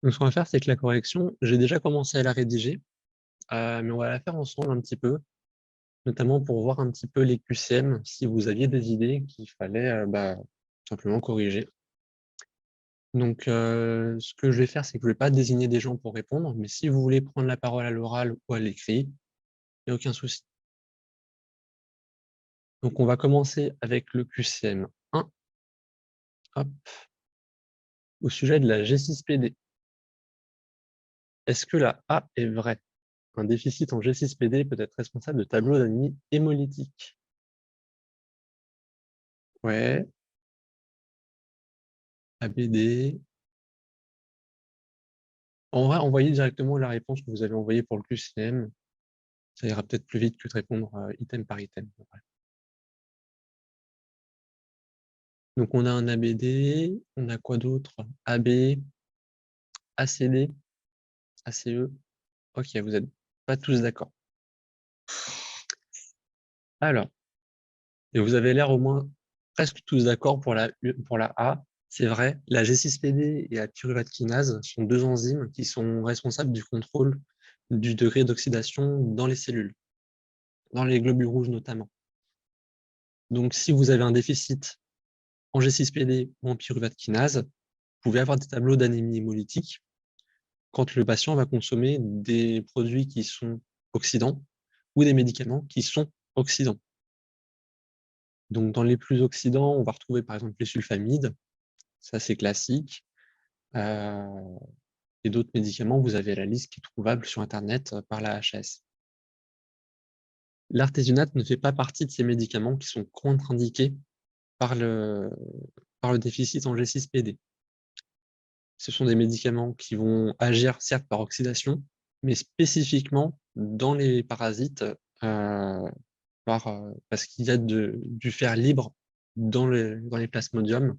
Donc, ce qu'on va faire, c'est que la correction, j'ai déjà commencé à la rédiger, mais on va la faire ensemble un petit peu, notamment pour voir un petit peu les QCM, si vous aviez des idées qu'il fallait simplement corriger. Donc, ce que je vais faire, c'est que je ne vais pas désigner des gens pour répondre, mais si vous voulez prendre la parole à l'oral ou à l'écrit, il n'y a aucun souci. Donc, on va commencer avec le QCM 1, hop, au sujet de la G6PD. Est-ce que la A est vraie? Un déficit en G6PD peut être responsable de tableaux d'anémie hémolytique. Ouais, ABD. On va envoyer directement la réponse que vous avez envoyée pour le QCM. Ça ira peut-être plus vite que de répondre item par item. Donc, on a un ABD, on a quoi d'autre? AB, ACD, ACE. Ok, vous n'êtes pas tous d'accord. Alors, et vous avez l'air au moins presque tous d'accord pour la A. C'est vrai, la G6PD et la pyruvate kinase sont deux enzymes qui sont responsables du contrôle du degré d'oxydation dans les cellules, dans les globules rouges notamment. Donc, si vous avez un déficit en G6PD ou en pyruvate kinase, vous pouvez avoir des tableaux d'anémie hémolytique quand le patient va consommer des produits qui sont oxydants ou des médicaments qui sont oxydants. Donc, dans les plus oxydants, on va retrouver par exemple les sulfamides, ça c'est classique. Et d'autres médicaments, vous avez la liste qui est trouvable sur Internet par la HAS. L'artésunate ne fait pas partie de ces médicaments qui sont contre-indiqués par le déficit en G6PD. Ce sont des médicaments qui vont agir certes par oxydation, mais spécifiquement dans les parasites parce qu'il y a du fer libre dans les plasmodiums,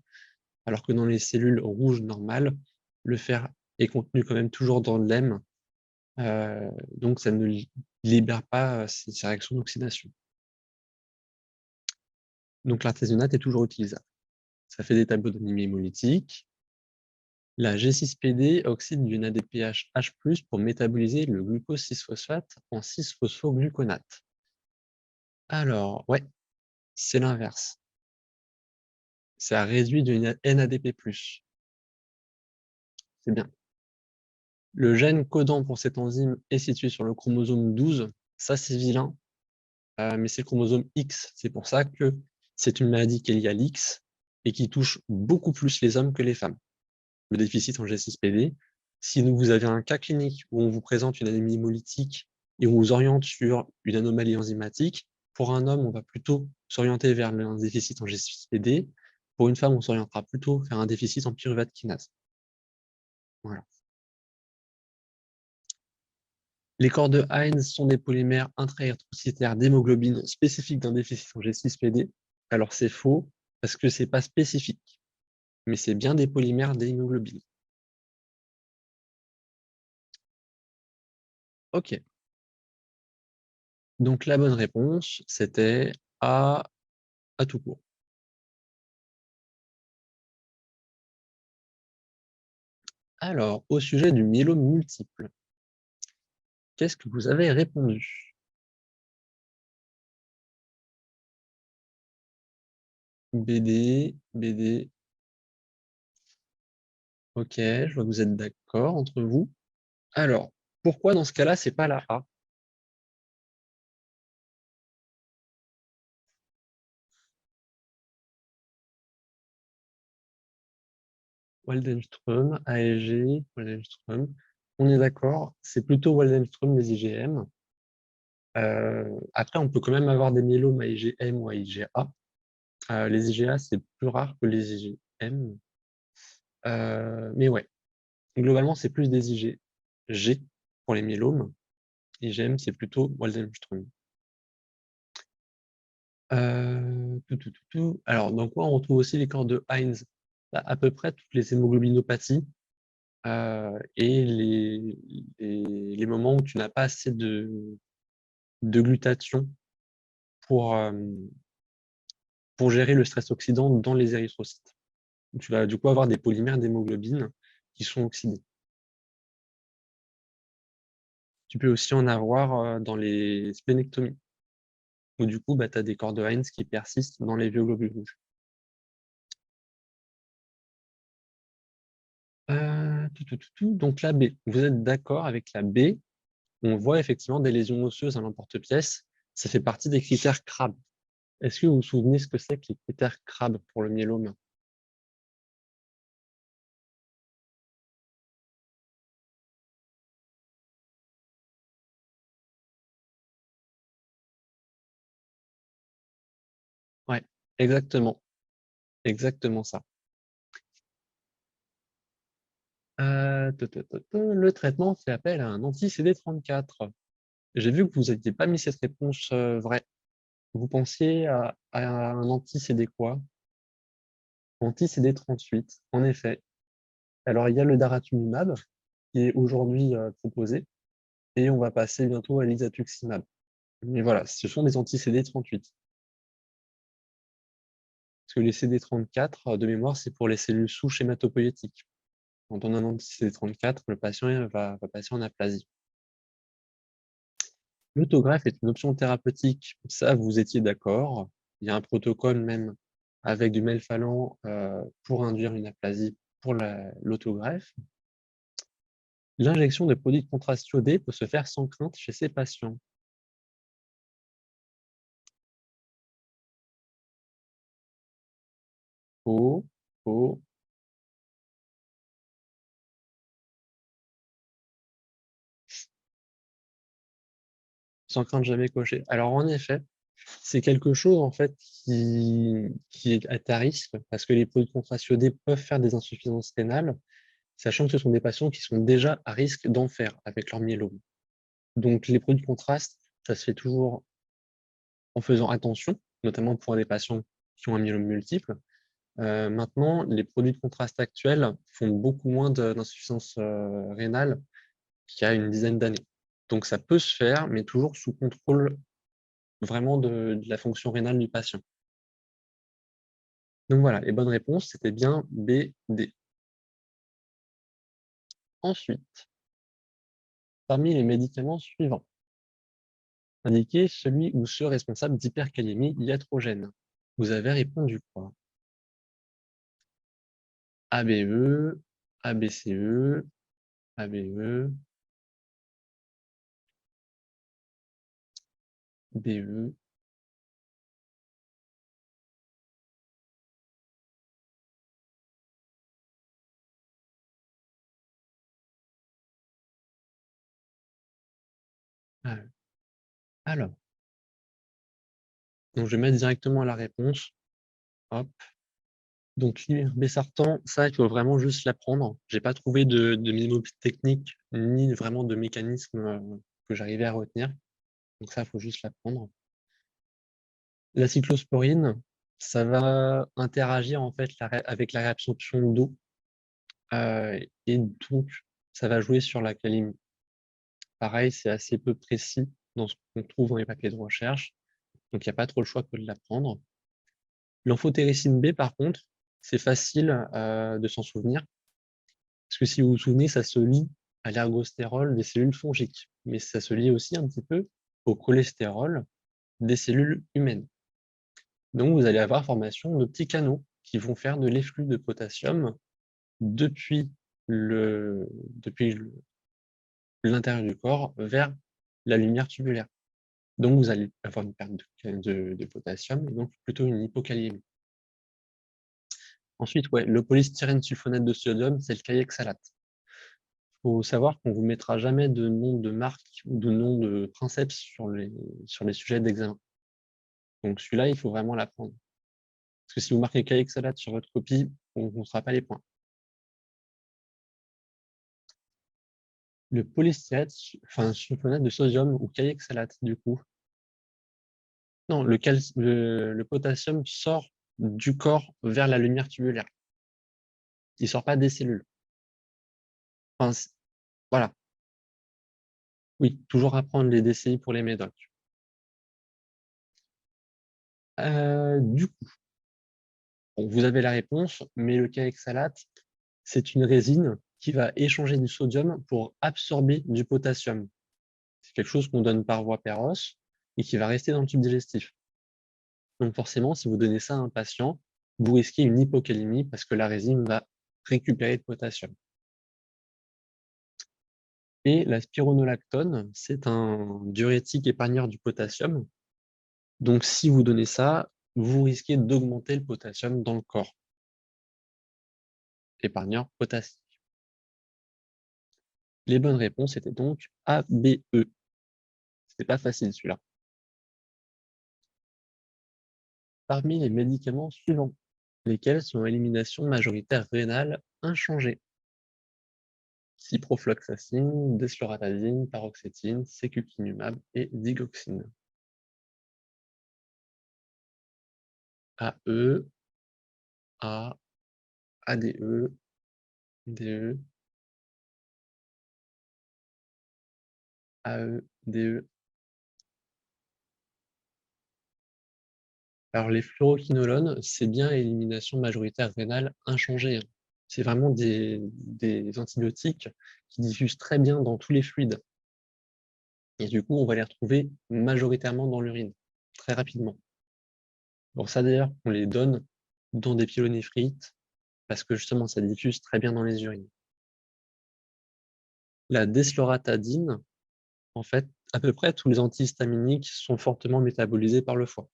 alors que dans les cellules rouges normales, le fer est contenu quand même toujours dans l'hème, donc ça ne libère pas ces réactions d'oxydation. Donc l'artésunate est toujours utilisable. Ça fait des tableaux d'anémie hémolytique. La G6PD oxyde d'une ADPH H+ pour métaboliser le glucose 6-phosphate en 6-phosphogluconate. Alors, ouais, c'est l'inverse. Ça réduit d'une NADP+. C'est bien. Le gène codant pour cette enzyme est situé sur le chromosome 12. Ça, c'est vilain, mais c'est le chromosome X. C'est pour ça que c'est une maladie qui est liée à l'X et qui touche beaucoup plus les hommes que les femmes. Le déficit en G6PD. Si vous avez un cas clinique où on vous présente une anémie hémolytique et on vous oriente sur une anomalie enzymatique, pour un homme, on va plutôt s'orienter vers un déficit en G6PD. Pour une femme, on s'orientera plutôt vers un déficit en pyruvate kinase. Voilà. Les corps de Heinz sont des polymères intra-érythrocytaires d'hémoglobine spécifiques d'un déficit en G6PD. Alors c'est faux, parce que ce n'est pas spécifique, mais c'est bien des polymères d'hémoglobine. Ok. Donc la bonne réponse, c'était A à tout court. Alors, au sujet du myélome multiple, qu'est-ce que vous avez répondu? BD, BD. Ok, je vois que vous êtes d'accord entre vous. Alors, pourquoi dans ce cas-là, c'est pas la A? Waldenström, ALG, Waldenström. On est d'accord, c'est plutôt Waldenström les IgM. Après, on peut quand même avoir des myélomes à IgM ou à IgA. Les IgA, c'est plus rare que les IgM. Mais ouais, globalement, c'est plus des IgG pour les myélomes. IgM, c'est plutôt Waldenström. Alors, dans quoi on retrouve aussi les corps de Heinz? À peu près toutes les hémoglobinopathies et les moments où tu n'as pas assez de glutathion pour, pour gérer le stress oxydant dans les érythrocytes. Tu vas du coup avoir des polymères d'hémoglobine qui sont oxydés. Tu peux aussi en avoir dans les splénectomies, où du coup, tu as des corps de Heinz qui persistent dans les vieux globules rouges. Donc la B, vous êtes d'accord avec la B? On voit effectivement des lésions osseuses à l'emporte-pièce. Ça fait partie des critères CRAB. Est-ce que vous vous souvenez ce que c'est que les critères CRAB pour le myélome? Ouais, exactement. Exactement ça. Le traitement fait appel à un anti-CD34. J'ai vu que vous n'aviez pas mis cette réponse vraie. Vous pensiez à un anti-CD quoi? Anti-CD38, en effet. Alors, il y a le daratumumab qui est aujourd'hui proposé et on va passer bientôt à l'isatuximab. Mais voilà, ce sont des anti-CD38. Parce que les CD34, de mémoire, c'est pour les cellules souches hématopoïétiques. Quand on a un anti-CD34, le patient va passer en aplasie. L'autogreffe est une option thérapeutique, ça, vous étiez d'accord. Il y a un protocole même avec du melphalan pour induire une aplasie pour l'autogreffe. L'injection de produits de contraste iodé peut se faire sans crainte chez ces patients. Faux, faux, sans crainte jamais coché. Alors en effet, c'est quelque chose en fait qui est à risque parce que les produits de contraste iodé peuvent faire des insuffisances rénales, sachant que ce sont des patients qui sont déjà à risque d'en faire avec leur myélome. Donc les produits de contraste, ça se fait toujours en faisant attention, notamment pour des patients qui ont un myélome multiple. Maintenant, les produits de contraste actuels font beaucoup moins d'insuffisance rénale qu'il y a une dizaine d'années. Donc ça peut se faire, mais toujours sous contrôle vraiment de la fonction rénale du patient. Donc voilà, les bonnes réponses, c'était bien B, D. Ensuite, parmi les médicaments suivants, indiquez celui ou ceux responsables d'hypercalémie iatrogène. Vous avez répondu quoi? ABE, ABCE, ABE, BE. Alors, donc je vais mettre directement la réponse. Hop. Donc, l'irbesartan, ça, il faut vraiment juste l'apprendre. J'ai pas trouvé de minimum technique ni vraiment de mécanisme que j'arrivais à retenir. Donc ça, il faut juste l'apprendre. La cyclosporine, ça va interagir en fait avec la réabsorption d'eau et donc ça va jouer sur la calémie. Pareil, c'est assez peu précis dans ce qu'on trouve dans les papiers de recherche, donc il n'y a pas trop le choix que de l'apprendre. L'amphotéricine B, par contre, c'est facile de s'en souvenir, parce que si vous vous souvenez, ça se lie à l'ergostérol des cellules fongiques, mais ça se lie aussi un petit peu au cholestérol des cellules humaines. Donc, vous allez avoir formation de petits canaux qui vont faire de l'efflux de potassium depuis l'intérieur du corps vers la lumière tubulaire. Donc, vous allez avoir une perte de potassium et donc plutôt une hypokaliémie. Ensuite, ouais, le polystyrène sulfonate de sodium, c'est le kaïexalate. Il faut savoir qu'on ne vous mettra jamais de nom de marque ou de nom de princeps sur les sujets d'examen. Donc celui-là, il faut vraiment l'apprendre. Parce que si vous marquez kaïexalate sur votre copie, on ne comptera pas les points. Le polystyrène, enfin sulfonate de sodium ou kaïexalate, du coup. Non, le potassium sort du corps vers la lumière tubulaire. Il ne sort pas des cellules. Enfin, voilà. Oui, toujours apprendre les DCI pour les médocs. Du coup, bon, vous avez la réponse, mais le kaïexalate, c'est une résine qui va échanger du sodium pour absorber du potassium. C'est quelque chose qu'on donne par voie pareos et qui va rester dans le tube digestif. Donc forcément, si vous donnez ça à un patient, vous risquez une hypocalémie parce que la résine va récupérer le potassium. Et la spironolactone, c'est un diurétique épargneur du potassium. Donc si vous donnez ça, vous risquez d'augmenter le potassium dans le corps. Épargneur potassique. Les bonnes réponses étaient donc A, B, E. C'était pas facile celui-là. Parmi les médicaments suivants, lesquels sont à élimination majoritaire rénale inchangée? Ciprofloxacine, desloratadine, paroxétine, secukinumab et digoxine. AE, A, ADE, DE, AE, DE. Alors les fluoroquinolones, c'est bien élimination majoritaire rénale inchangée, hein. C'est vraiment des antibiotiques qui diffusent très bien dans tous les fluides. Et du coup, on va les retrouver majoritairement dans l'urine, très rapidement. Pour ça d'ailleurs, on les donne dans des pyélonéphrite parce que justement, ça diffuse très bien dans les urines. La desloratadine, en fait, à peu près tous les antihistaminiques sont fortement métabolisés par le foie.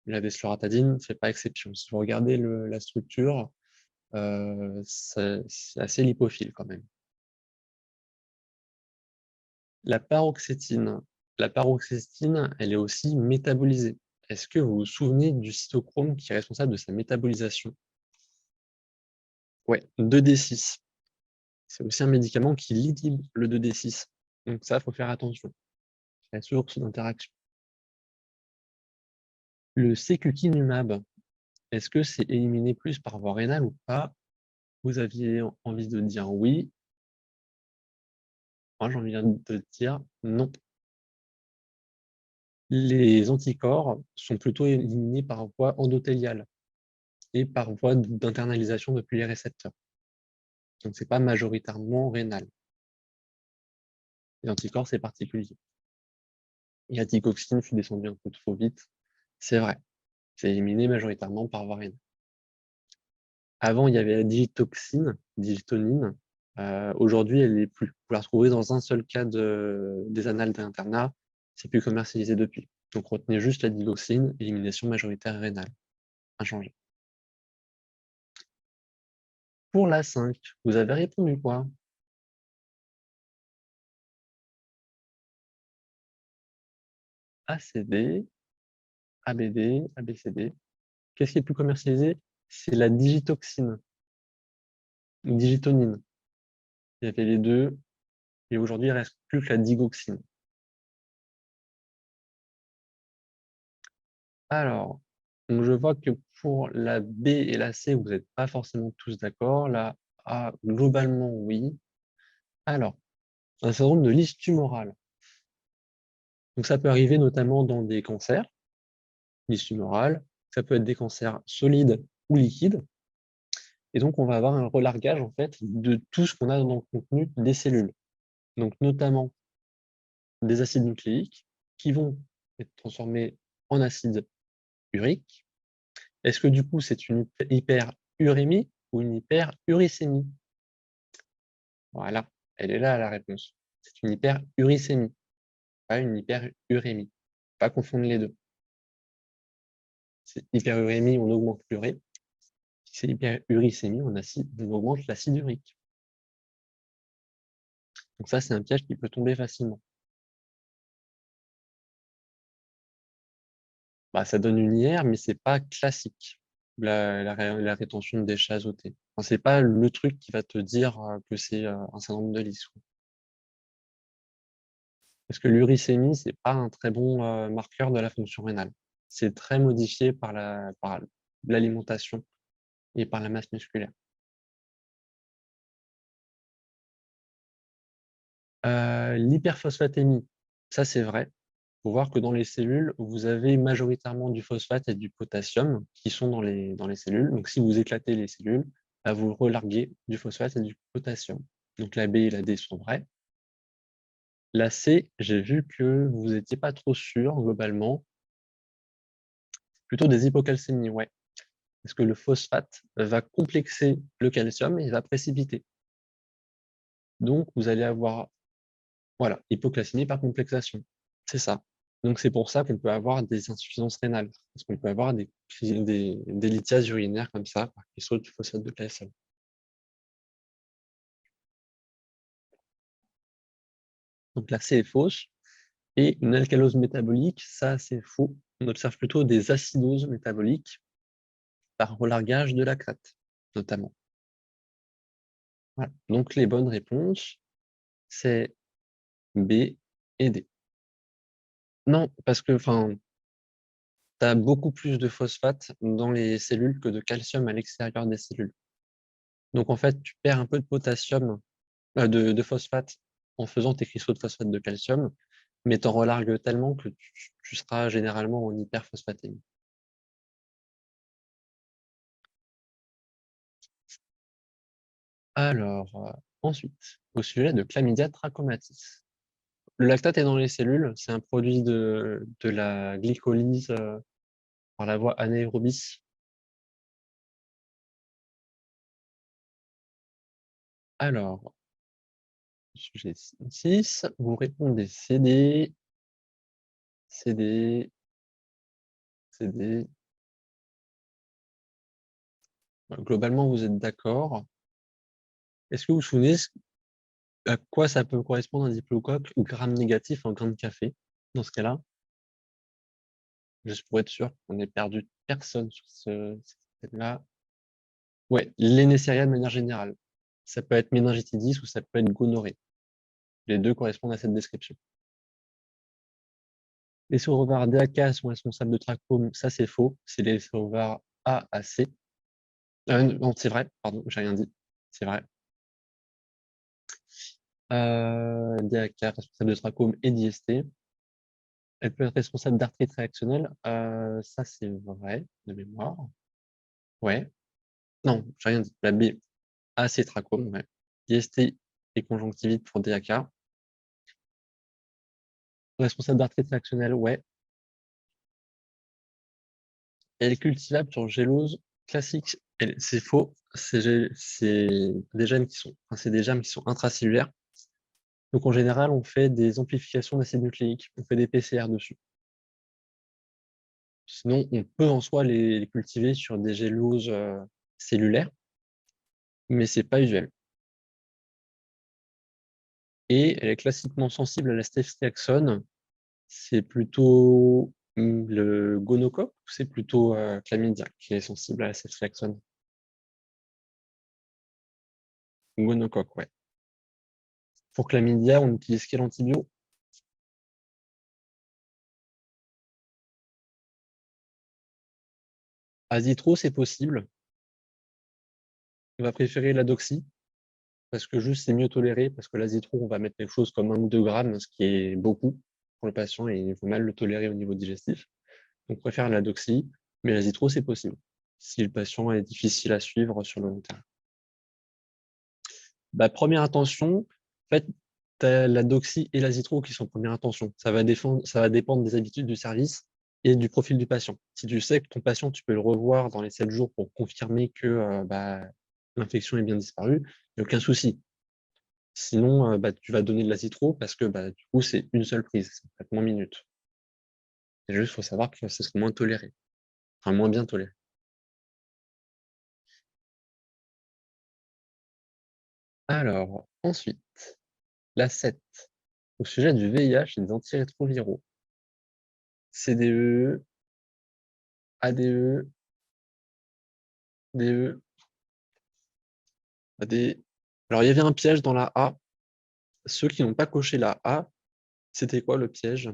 La desloratadine ne fait pas exception. Si vous regardez la structure, c'est assez lipophile quand même. La paroxétine. La paroxétine, elle est aussi métabolisée. Est-ce que vous vous souvenez du cytochrome qui est responsable de sa métabolisation? Ouais, 2D6. C'est aussi un médicament qui inhibe le 2D6. Donc ça, il faut faire attention. C'est la source d'interaction. Le secukinumab, est-ce que c'est éliminé plus par voie rénale ou pas? Vous aviez envie de dire oui. Moi, j'ai envie de dire non. Les anticorps sont plutôt éliminés par voie endothéliale et par voie d'internalisation depuis les récepteurs. Donc, ce n'est pas majoritairement rénal. Les anticorps, c'est particulier. Et la digoxine, je suis descendu un peu trop vite. C'est vrai, c'est éliminé majoritairement par voie rénale. Avant, il y avait la digitoxine, digitonine. Aujourd'hui, elle n'est plus. Vous la retrouvez dans un seul cas des annales d'internat. C'est plus commercialisé depuis. Donc, retenez juste la digoxine, élimination majoritaire rénale. Inchangé. Pour la 5, vous avez répondu quoi? ACD, ABD, ABCD. Qu'est-ce qui est plus commercialisé? C'est la digitoxine, ou digitonine. Il y avait les deux, et aujourd'hui, il ne reste plus que la digoxine. Alors, donc je vois que pour la B et la C, vous n'êtes pas forcément tous d'accord. La A, globalement, oui. Alors, un syndrome de liste tumorale. Donc, ça peut arriver notamment dans des cancers, liste tumorale. Ça peut être des cancers solides ou liquides. Et donc, on va avoir un relargage en fait de tout ce qu'on a dans le contenu des cellules. Donc, notamment des acides nucléiques qui vont être transformés en acide urique. Est-ce que du coup, c'est une hyperurémie ou une hyperuricémie? Voilà, elle est là la réponse. C'est une hyperuricémie, pas une hyperurémie. Pas confondre les deux. C'est hyperurémie, on augmente l'urée. Si c'est hyperuricémie, on augmente l'acide urique. Donc ça, c'est un piège qui peut tomber facilement. Bah, ça donne une IR, mais c'est pas classique, la rétention de déchets azotés. Enfin, c'est pas le truc qui va te dire que c'est un syndrome de Lys. Parce que l'uricémie, c'est pas un très bon marqueur de la fonction rénale. C'est très modifié par l'alimentation et par la masse musculaire. L'hyperphosphatémie, ça c'est vrai. Il faut voir que dans les cellules, vous avez majoritairement du phosphate et du potassium qui sont dans les cellules. Donc si vous éclatez les cellules, bah, vous relarguez du phosphate et du potassium. Donc la B et la D sont vraies. La C, j'ai vu que vous n'étiez pas trop sûr, globalement. Plutôt des hypocalcémies, ouais. Parce que le phosphate va complexer le calcium et il va précipiter. Donc, vous allez avoir, voilà, hypocalcémie par complexation. C'est ça. Donc, c'est pour ça qu'on peut avoir des insuffisances rénales. Parce qu'on peut avoir des lithiases urinaires comme ça, par cristaux de phosphate de calcium. Donc, la C est fausse. Et une alcalose métabolique, ça, c'est faux. On observe plutôt des acidoses métaboliques par relargage de lactate, notamment. Voilà. Donc, les bonnes réponses, c'est B et D. Non, parce que tu as beaucoup plus de phosphate dans les cellules que de calcium à l'extérieur des cellules. Donc, en fait, tu perds un peu de potassium, de phosphate en faisant tes cristaux de phosphate de calcium, mais tu en relargues tellement que tu seras généralement en hyperphosphatémie. Alors, ensuite, au sujet de Chlamydia trachomatis. Le lactate est dans les cellules, c'est un produit de la glycolyse par la voie anaérobie. Alors, sujet 6, vous répondez CD, CD, CD. Globalement, vous êtes d'accord. Est-ce que vous vous souvenez à quoi ça peut correspondre un diplocoque gram négatif en grain de café dans ce cas-là? Juste pour être sûr qu'on n'ait perdu personne sur ce thème-là. Ouais, les Neisseria de manière générale. Ça peut être méningitidis ou ça peut être gonorrhée. Les deux correspondent à cette description. Les sérovars DAK sont responsables de trachome, ça c'est faux. C'est les sérovars A à C. Non, c'est vrai, pardon, j'ai rien dit. C'est vrai. DAK responsable de trachome et d'IST. Elle peut être responsable d'arthrite réactionnelle. Ça c'est vrai, de mémoire. Ouais. Non, j'ai rien dit. La B, A, c'est trachome, ouais. IST et conjonctivite pour DAK. Responsable d'arthrite réactionnelle, ouais. Elle est cultivable sur gélose classique. C'est faux. C'est des gènes qui sont, c'est des germes qui sont intracellulaires. Donc en général, on fait des amplifications d'acide nucléique. On fait des PCR dessus. Sinon, on peut en soi les cultiver sur des géloses cellulaires, mais c'est pas usuel. Et elle est classiquement sensible à la ceftriaxone. C'est plutôt le gonocoque ou c'est plutôt chlamydia qui est sensible à la ceftriaxone? Gonocoque, ouais. Pour chlamydia, on utilise quel antibio? Azithro, c'est possible. On va préférer la doxy parce que juste c'est mieux toléré parce que l'azithro, on va mettre quelque chose comme 1 ou 2 grammes, ce qui est beaucoup pour le patient et il faut mal le tolérer au niveau digestif. Donc, on préfère la doxy, mais l'azithro, c'est possible si le patient est difficile à suivre sur le long terme. Bah, première intention, en fait, tu as la doxy et l'azithro qui sont première intention. Ça va dépendre des habitudes du service et du profil du patient. Si tu sais que ton patient, tu peux le revoir dans les 7 jours pour confirmer que l'infection est bien disparue, il n'y a aucun souci. Sinon, tu vas donner de l'azithro parce que du coup, c'est une seule prise, c'est traitement minute. Et juste, il faut savoir que c'est moins toléré, enfin moins bien toléré. Alors, ensuite, la 7, au sujet du VIH et des antirétroviraux. CDE, ADE, DE, AD. Alors, il y avait un piège dans la A. Ceux qui n'ont pas coché la A, c'était quoi le piège?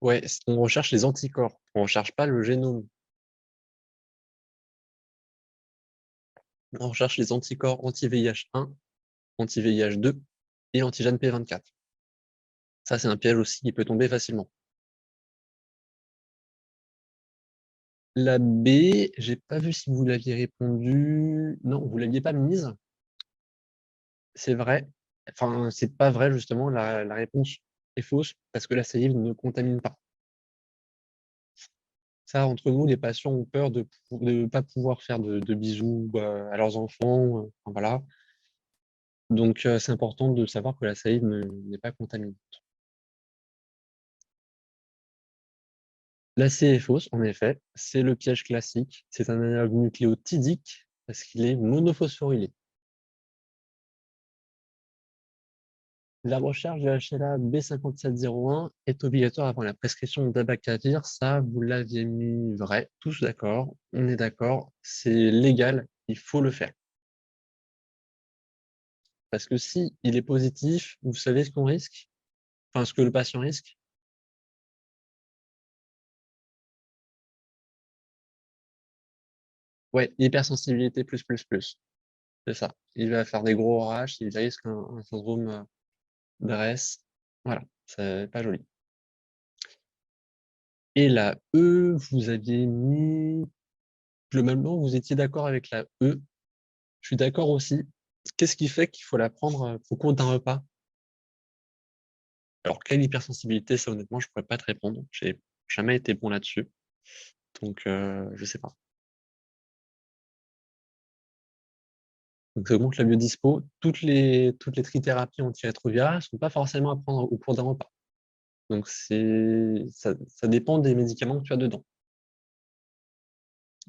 Ouais, on recherche les anticorps, on ne recherche pas le génome. On recherche les anticorps anti-VIH1, anti-VIH2 et antigène P24. Ça, c'est un piège aussi qui peut tomber facilement. La B, j'ai pas vu si vous l'aviez répondu. Non, vous l'aviez pas mise. C'est vrai. Enfin, c'est pas vrai, justement. La réponse est fausse parce que la salive ne contamine pas. Ça, entre nous, les patients ont peur de ne pas pouvoir faire de bisous à leurs enfants. Enfin, voilà. Donc, c'est important de savoir que la salive n'est pas contaminée. La C est fausse, en effet. C'est le piège classique. C'est un analogue nucléotidique parce qu'il est monophosphorylé. La recherche de HLA B5701 est obligatoire avant la prescription d'abacavir. Ça, vous l'aviez mis vrai. Tous d'accord. On est d'accord. C'est légal. Il faut le faire. Parce que si il est positif, vous savez ce qu'on risque? Enfin, ce que le patient risque? Ouais, hypersensibilité plus. C'est ça. Il va faire des gros orages, il risque un syndrome Dresse. Voilà, c'est pas joli. Et la E, vous aviez mis... Globalement, vous étiez d'accord avec la E. Je suis d'accord aussi. Qu'est-ce qui fait qu'il faut la prendre au cours d'un repas? Alors, quelle hypersensibilité, ça honnêtement, je pourrais pas te répondre. J'ai jamais été bon là-dessus. Donc, je sais pas. Donc, ça augmente la biodispo. Toutes les trithérapies antirétrovirales ne sont pas forcément à prendre au cours d'un repas. Donc, ça dépend des médicaments que tu as dedans.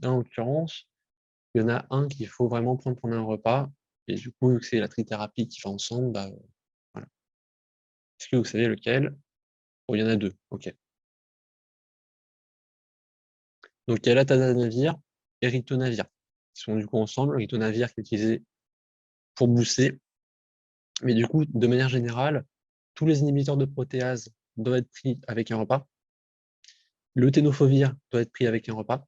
Là, en l'occurrence, il y en a un qu'il faut vraiment prendre pendant un repas. Et du coup, vu que c'est la trithérapie qui va ensemble, bah, voilà. Est-ce que vous savez lequel? Oh, il y en a deux. OK. Donc, il y a l'atazanavir et ritonavir, qui sont du coup ensemble. Ritonavir qui est utilisé pour booster. Mais du coup, de manière générale, tous les inhibiteurs de protéase doivent être pris avec un repas. Le tenofovir doit être pris avec un repas.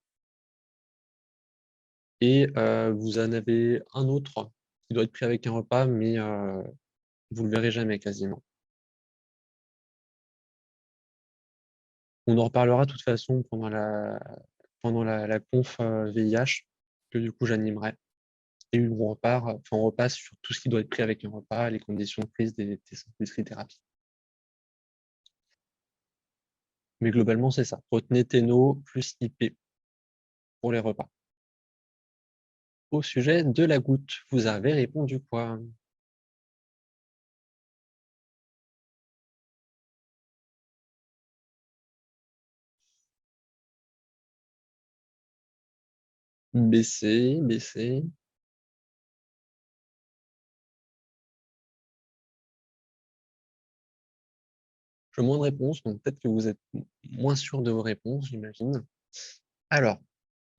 Et vous en avez un autre qui doit être pris avec un repas, mais vous le verrez jamais quasiment. On en reparlera de toute façon pendant la conf VIH, que du coup j'animerai. Et où on repasse sur tout ce qui doit être pris avec un repas, les conditions de prise des trithérapies. Mais globalement, c'est ça. Retenez TENO plus IP pour les repas. Au sujet de la goutte, vous avez répondu quoi? BC. Je vois moins de réponses, donc peut-être que vous êtes moins sûr de vos réponses, j'imagine. Alors,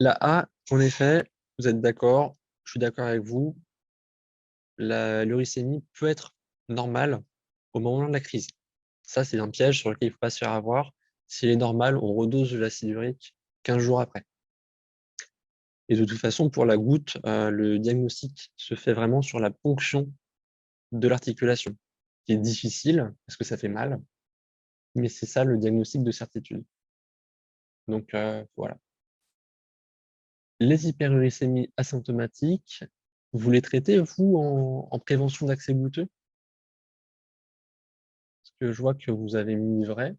la A, en effet, vous êtes d'accord, je suis d'accord avec vous, l'uricémie peut être normale au moment de la crise. Ça, c'est un piège sur lequel il ne faut pas se faire avoir. S'il est normal, on redose de l'acide urique 15 jours après. Et de toute façon, pour la goutte, le diagnostic se fait vraiment sur la ponction de l'articulation, qui est difficile parce que ça fait mal, mais c'est ça le diagnostic de certitude. Donc voilà. Les hyperuricémies asymptomatiques, vous les traitez, vous, en prévention d'accès goutteux? Parce que je vois que vous avez mis vrai.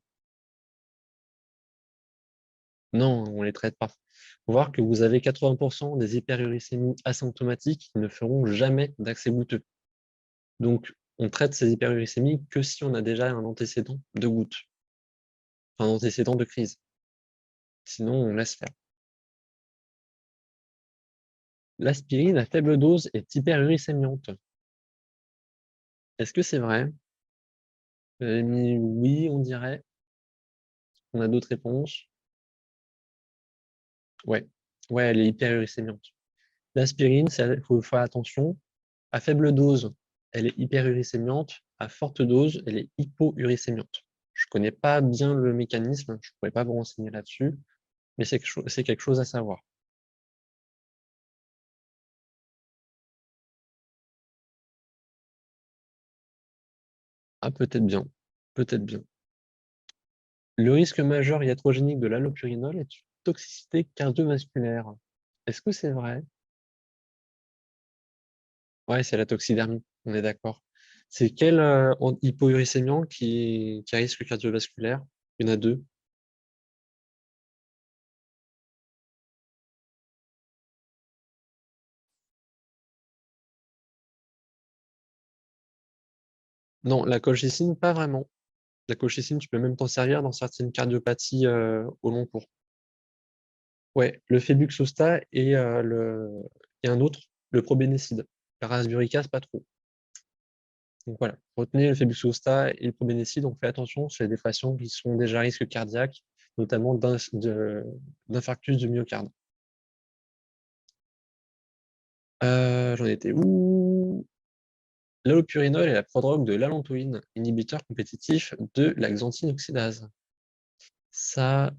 Non, on ne les traite pas. Il faut voir que vous avez 80% des hyperuricémies asymptomatiques qui ne feront jamais d'accès goutteux. Donc, on traite ces hyperuricémies que si on a déjà un antécédent de goutte, un antécédent de crise. Sinon, on laisse faire. L'aspirine à faible dose est hyperuricémiante. Est-ce que c'est vrai? Vous avez mis oui, on dirait. On a d'autres réponses. Ouais, ouais, elle est hyperuricémiante. L'aspirine, il faut faire attention. À faible dose, elle est hyperuricémiante. À forte dose, elle est hypouricémiante. Je ne connais pas bien le mécanisme, je ne pourrais pas vous renseigner là-dessus, mais c'est quelque chose à savoir. Ah, peut-être bien. Peut-être bien. Le risque majeur iatrogénique de l'allopurinol est toxicité cardiovasculaire. Est-ce que c'est vrai? Ouais, c'est la toxidermie, on est d'accord. C'est quel hypoglycémiant qui a risque cardiovasculaire? Il y en a deux. Non, la colchicine, pas vraiment. La colchicine, tu peux même t'en servir dans certaines cardiopathies au long cours. Ouais, le Febuxostat et un autre, le probénécide. La rasburicase, pas trop. Donc voilà, retenez le Febuxostat et le probénécide. On fait attention, c'est des patients qui sont déjà à risque cardiaque, notamment d'infarctus du myocarde. J'en étais où? L'allopurinol est la prodrogue de l'allantoïne, inhibiteur compétitif de la xanthine oxydase. Ça,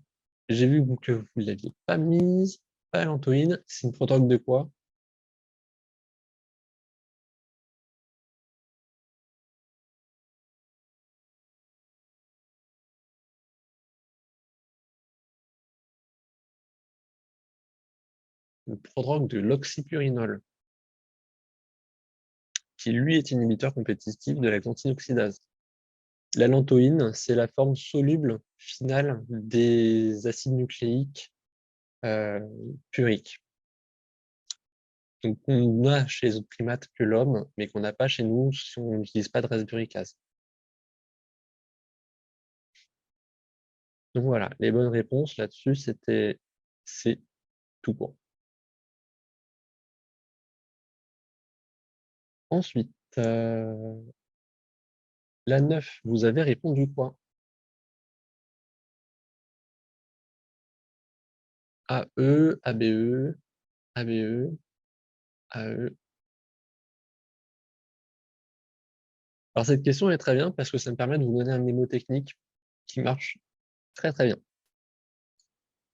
j'ai vu que vous ne l'aviez pas mise. Pas l'allantoïne, c'est une prodrogue de quoi? Une prodrogue de l'oxypurinol, qui lui est inhibiteur compétitif de la xanthine oxydase. L'allantoïne, c'est la forme soluble finale des acides nucléiques euh, puriques. Donc, on a chez les autres primates que l'homme, mais qu'on n'a pas chez nous si on n'utilise pas de rasburicase. Donc voilà, les bonnes réponses là-dessus, c'est tout bon. Ensuite, la 9, vous avez répondu quoi? AE, ABE, ABE, AE. Alors cette question est très bien parce que ça me permet de vous donner un mnémotechnique qui marche très très bien.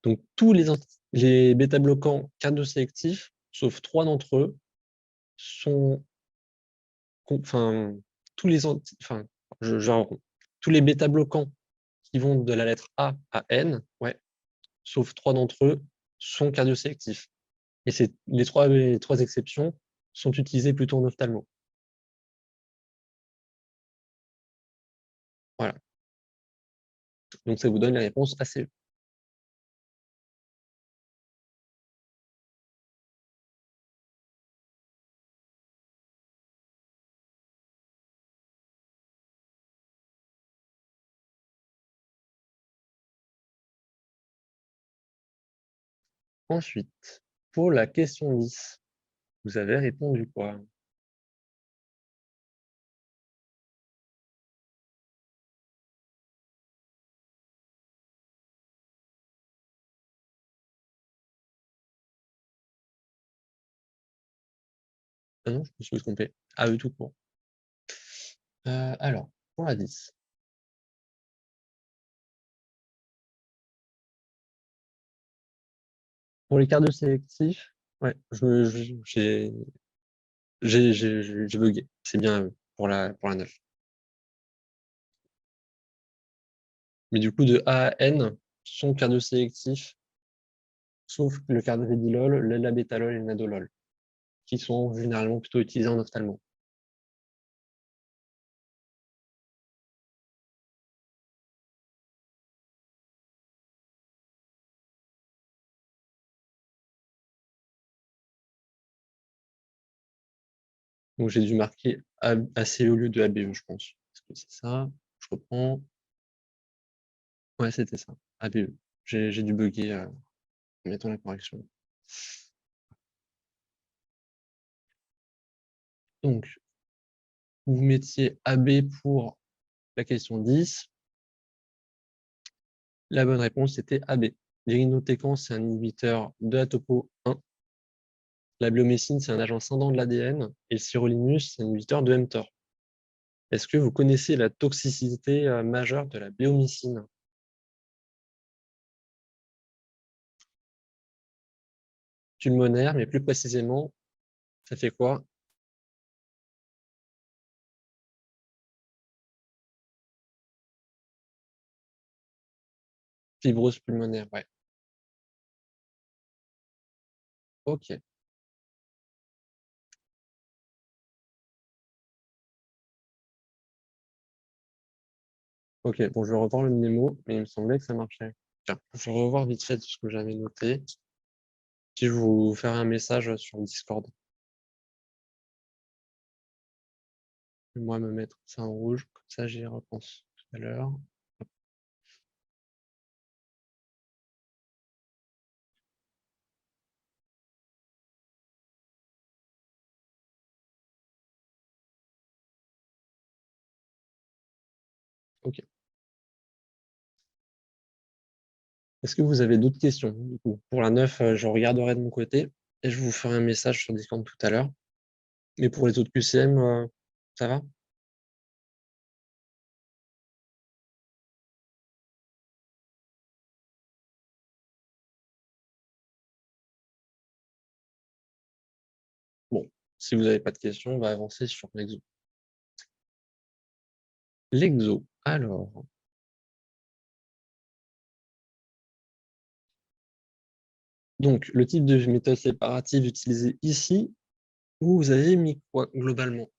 Donc tous les bêta-bloquants cardiosélectifs, sauf 3 d'entre eux, sont, enfin, tous les enfin, je rencontre. Tous les bêta-bloquants qui vont de la lettre A à N, ouais, sauf 3 d'entre eux, sont cardiosélectifs. Et les trois exceptions sont utilisées plutôt en ophtalmo. Voilà. Donc ça vous donne la réponse assez. Ensuite, pour la question 10, vous avez répondu quoi? Ah non, je me suis trompé. Ah oui, tout court. Alors, pour la 10. Pour les cardio sélectifs, ouais, j'ai bugué. C'est bien pour la 9. Mais du coup, de A à N sont cardio sélectifs, sauf le carvedilol, le labétalol et le nadolol, qui sont généralement plutôt utilisés en ophtalmo. Donc j'ai dû marquer AC au lieu de ABE, je pense. Est-ce que c'est ça? Je reprends. Ouais, c'était ça. ABE. J'ai dû bugger en mettant la correction. Donc, vous mettiez AB pour la question 10. La bonne réponse était AB. L'irinotécan, c'est un inhibiteur de la topo 1. La bliomycine, c'est un agent scindant de l'ADN. Et le sirolimus, c'est un inhibiteur de mTOR. Est-ce que vous connaissez la toxicité majeure de la bliomycine? Pulmonaire, mais plus précisément, ça fait quoi? Fibrose pulmonaire, ouais. OK. OK, bon, je vais revoir le mémo, mais il me semblait que ça marchait. Tiens, je vais revoir vite fait ce que j'avais noté, puis je vous ferai un message sur Discord. Moi me mettre ça en rouge, comme ça j'y repense tout à l'heure. OK. Est-ce que vous avez d'autres questions, du coup? Pour la 9, je regarderai de mon côté et je vous ferai un message sur Discord tout à l'heure. Mais pour les autres QCM, ça va? Bon, si vous n'avez pas de questions, on va avancer sur l'exo. L'exo, alors, donc le type de méthode séparative utilisée ici, vous avez mis quoi globalement?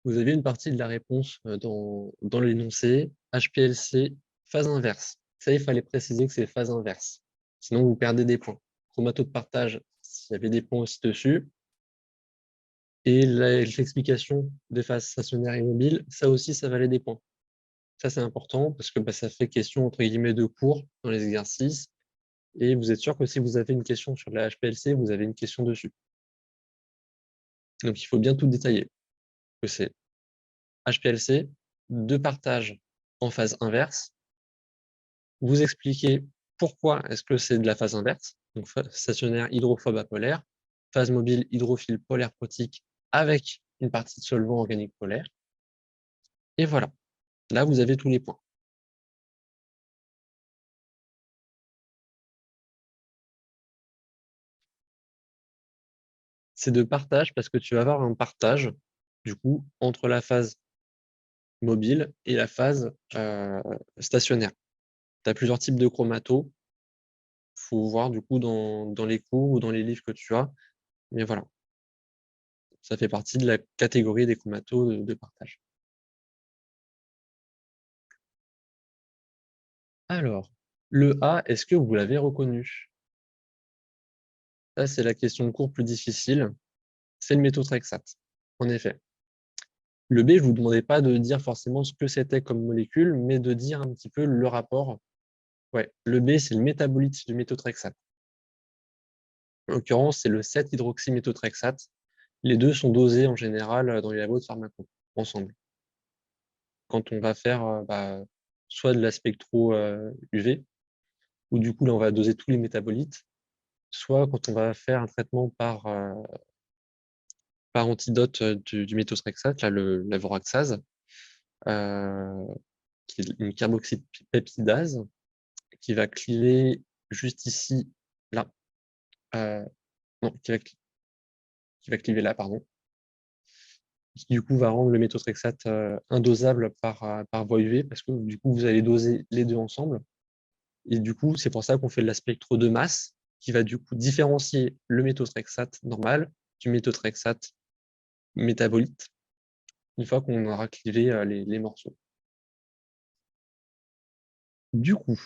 Vous avez une partie de la réponse dans l'énoncé, HPLC, phase inverse. Ça, il fallait préciser que c'est phase inverse. Sinon, vous perdez des points. Chromato de partage, s'il y avait des points aussi dessus. Et l'explication des phases stationnaires et mobiles, ça aussi, ça valait des points. Ça, c'est important parce que ça fait question, entre guillemets, de cours dans les exercices. Et vous êtes sûr que si vous avez une question sur la HPLC, vous avez une question dessus. Donc, il faut bien tout détailler. Que c'est HPLC, de partage en phase inverse. Vous expliquez pourquoi est-ce que c'est de la phase inverse, donc phase stationnaire hydrophobe apolaire, phase mobile hydrophile polaire protique avec une partie de solvant organique polaire. Et voilà, là vous avez tous les points. C'est de partage parce que tu vas avoir un partage du coup entre la phase mobile et la phase stationnaire. Tu as plusieurs types de chromato. Il faut voir du coup dans les cours ou dans les livres que tu as. Mais voilà, ça fait partie de la catégorie des chromatos de partage. Alors, le A, est-ce que vous l'avez reconnu? Ça, c'est la question de cours plus difficile. C'est le méthotrexate, en effet. Le B, je ne vous demandais pas de dire forcément ce que c'était comme molécule, mais de dire un petit peu le rapport. Ouais, le B, c'est le métabolite du méthotrexate. En l'occurrence, c'est le 7-hydroxyméthotrexate. Les deux sont dosés en général dans les labos de pharmaco, ensemble. Quand on va faire soit de la spectro UV, où du coup, là, on va doser tous les métabolites, soit quand on va faire un traitement par antidote du méthotrexate, là, la voraxase, qui est une carboxypeptidase, qui va cliver juste ici, là. Non, qui va cliver là, pardon. Qui du coup va rendre le méthotrexate indosable par voie UV, parce que du coup, vous allez doser les deux ensemble. Et du coup, c'est pour ça qu'on fait de la spectro de masse, qui va du coup différencier le méthotrexate normal du méthotrexate métabolite, une fois qu'on aura clivé les morceaux. Du coup,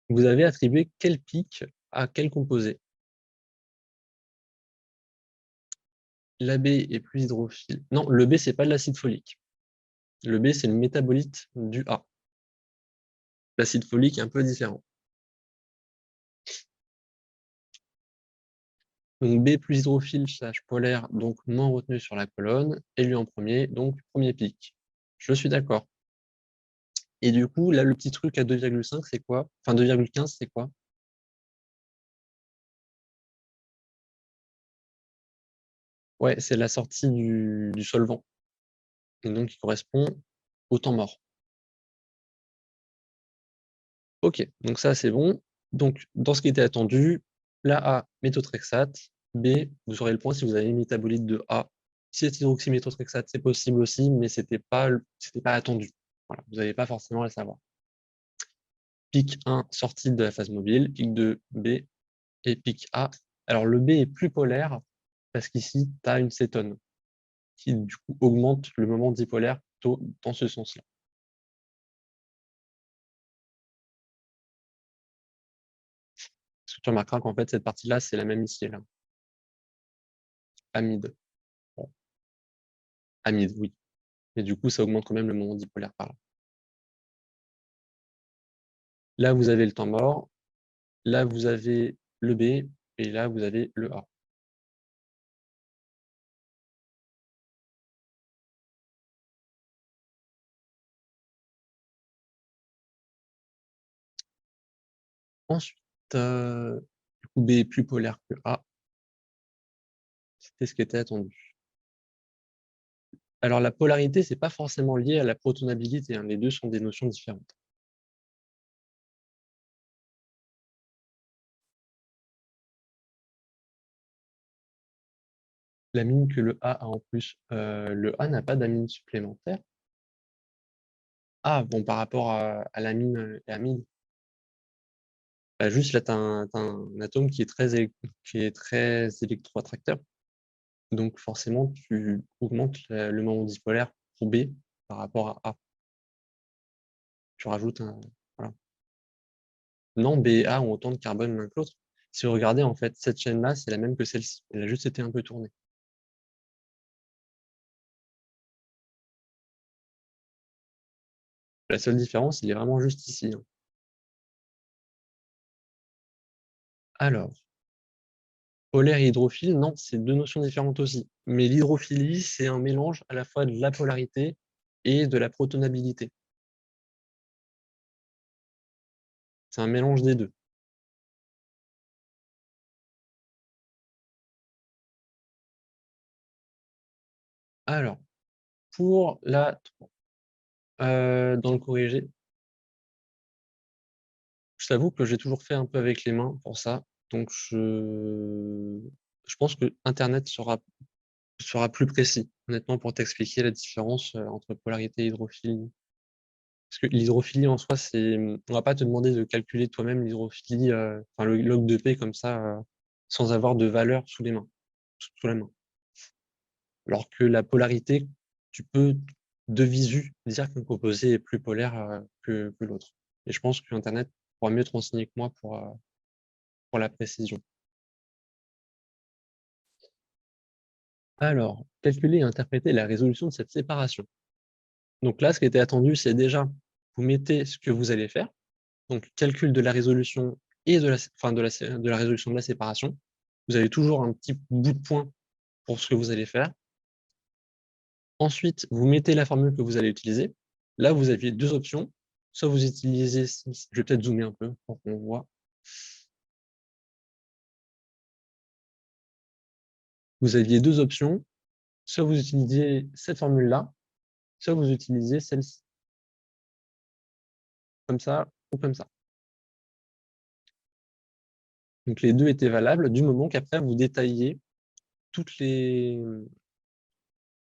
vous avez attribué quel pic à quel composé? L'Ab est plus hydrophile. Non, le B, c'est pas de l'acide folique. Le B, c'est le métabolite du A. L'acide folique est un peu différent. Donc B plus hydrophile / polaire, donc moins retenu sur la colonne, et lui en premier, donc premier pic. Je suis d'accord. Et du coup, là, le petit truc à 2,5, c'est quoi? Enfin, 2,15, c'est quoi? Ouais, c'est la sortie du solvant. Et donc, il correspond au temps mort. Ok, donc ça, c'est bon. Donc, dans ce qui était attendu, la A, méthotrexate. B, vous aurez le point si vous avez une métabolite de A. Si c'est hydroxyméthotrexate, c'est possible aussi, mais c'était pas attendu. Voilà, vous n'avez pas forcément à le savoir. pic 1, sortie de la phase mobile, pic 2, B, et pic A. Alors, le B est plus polaire parce qu'ici, tu as une cétone qui, du coup, augmente le moment dipolaire plutôt dans ce sens-là. Parce que tu remarqueras qu'en fait, cette partie-là, c'est la même ici, là. Amide. Bon. Amide, oui. Et du coup, ça augmente quand même le moment dipolaire par là. Là, vous avez le temps mort. Là, vous avez le B. Et là, vous avez le A. Ensuite, du coup, B est plus polaire que A. C'était ce qui était attendu. Alors, la polarité, c'est pas forcément lié à la protonabilité, hein. Les deux sont des notions différentes. L'amine que le A a en plus. Le A n'a pas d'amine supplémentaire. Ah, bon, par rapport à l'amine et amide. Bah, juste là, tu as, un atome qui est très électroattracteur. Donc, forcément, tu augmentes le moment dipolaire pour B par rapport à A. Tu rajoutes un. Voilà. Non, B et A ont autant de carbone l'un que l'autre. Si vous regardez, en fait, cette chaîne-là, c'est la même que celle-ci. Elle a juste été un peu tournée. La seule différence, il est vraiment juste ici, hein. Alors, polaire et hydrophile, non, c'est deux notions différentes aussi. Mais l'hydrophilie, c'est un mélange à la fois de la polarité et de la protonabilité. C'est un mélange des deux. Alors, pour la 3, dans le corrigé, je t'avoue que j'ai toujours fait un peu avec les mains pour ça. Donc, je pense que Internet sera plus précis, honnêtement, pour t'expliquer la différence entre polarité et hydrophilie. Parce que l'hydrophilie en soi, on va pas te demander de calculer toi-même l'hydrophilie, enfin le log de P comme ça, sans avoir de valeur sous les mains, sous la main. Alors que la polarité, tu peux de visu dire qu'un composé est plus polaire que l'autre. Et je pense que Internet pourra mieux te renseigner que moi pour la précision. Alors, calculer et interpréter la résolution de cette séparation. Donc là, ce qui était attendu, c'est déjà, vous mettez ce que vous allez faire, donc calcul de la résolution et de la résolution de la séparation. Vous avez toujours un petit bout de point pour ce que vous allez faire. Ensuite, vous mettez la formule que vous allez utiliser. Là, vous aviez deux options. Soit vous utilisez, je vais peut-être zoomer un peu pour qu'on voit. Vous aviez deux options. Soit vous utilisez cette formule-là, soit vous utilisez celle-ci. Comme ça ou comme ça. Donc les deux étaient valables du moment qu'après vous détaillez toutes les,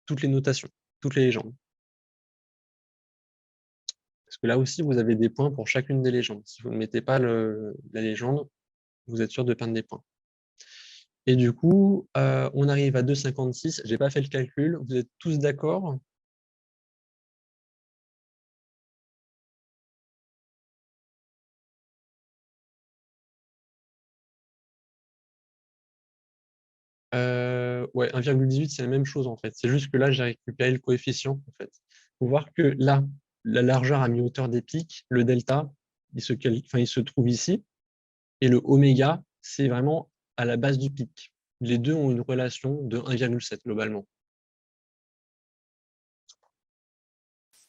toutes les notations, toutes les légendes. Parce que là aussi, vous avez des points pour chacune des légendes. Si vous ne mettez pas la légende, vous êtes sûr de perdre des points. Et du coup, on arrive à 2,56. Je n'ai pas fait le calcul. Vous êtes tous d'accord? Ouais, 1,18, c'est la même chose en fait. C'est juste que là, j'ai récupéré le coefficient en fait. Il faut voir que là, la largeur à mi-hauteur des pics, le delta, il se trouve ici. Et le oméga, c'est vraiment à la base du pic. Les deux ont une relation de 1,7 globalement.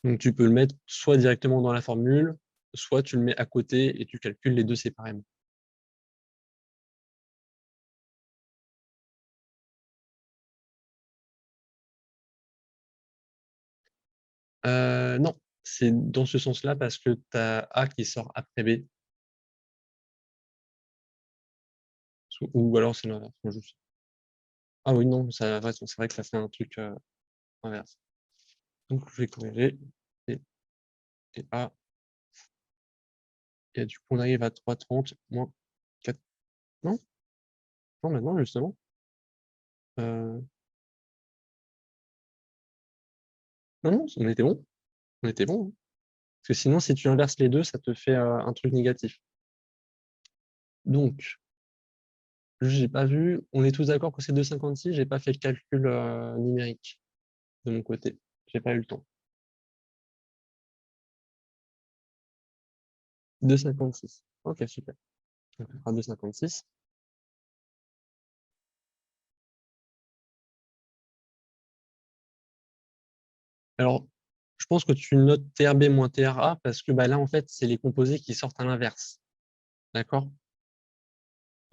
Donc tu peux le mettre soit directement dans la formule, soit tu le mets à côté et tu calcules les deux séparément. Non, c'est dans ce sens-là parce que tu as A qui sort après B. Ou alors c'est l'inverse. Ah oui, non, c'est vrai que ça fait un truc inverse. Donc je vais corriger. Et A Et du coup, on arrive à 3,30 moins 4. Non? Non, maintenant, justement. Non, non, on était bon. On était bon, hein. Parce que sinon, si tu inverses les deux, ça te fait un truc négatif. Donc, j'ai pas vu. On est tous d'accord que c'est 2,56. J'ai pas fait le calcul numérique de mon côté. J'ai pas eu le temps. 2,56. Ok, super. On fera 2,56. Alors, je pense que tu notes TRB moins TRA parce que bah, là, en fait, c'est les composés qui sortent à l'inverse. D'accord?